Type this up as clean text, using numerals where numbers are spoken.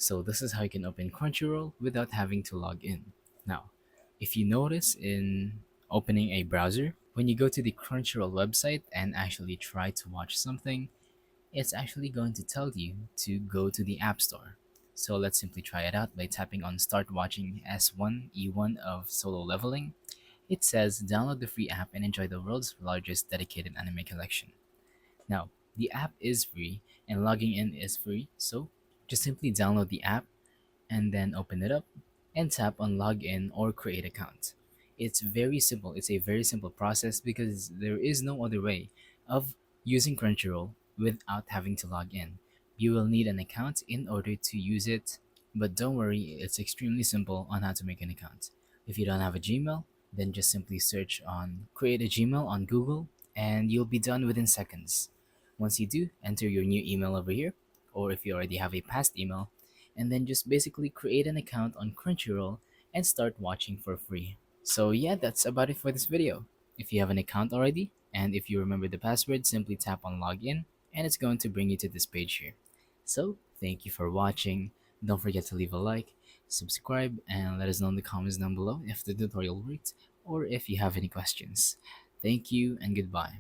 So this is how you can open Crunchyroll without having to log in. Now, if you notice in opening a browser, when you go to the Crunchyroll website and actually try to watch something, it's actually going to tell you to go to the App Store. So let's simply try it out by tapping on Start Watching S1E1 of Solo Leveling. It says download the free app and enjoy the world's largest dedicated anime collection. Now, the app is free and logging in is free, so just simply download the app and then open it up and tap on login or create account. It's very simple. It's a very simple process because there is no other way of using Crunchyroll without having to log in. You will need an account in order to use it, but don't worry, it's extremely simple on how to make an account. If you don't have a Gmail, then just simply search on create a Gmail on Google and you'll be done within seconds. Once you do, enter your new email over here, or if you already have a past email, and then just basically create an account on Crunchyroll and start watching for free. So yeah, that's about it for this video. If you have an account already, and if you remember the password, simply tap on login and it's going to bring you to this page here. So thank you for watching. Don't forget to leave a like, subscribe, and let us know in the comments down below if the tutorial worked or if you have any questions. Thank you and goodbye.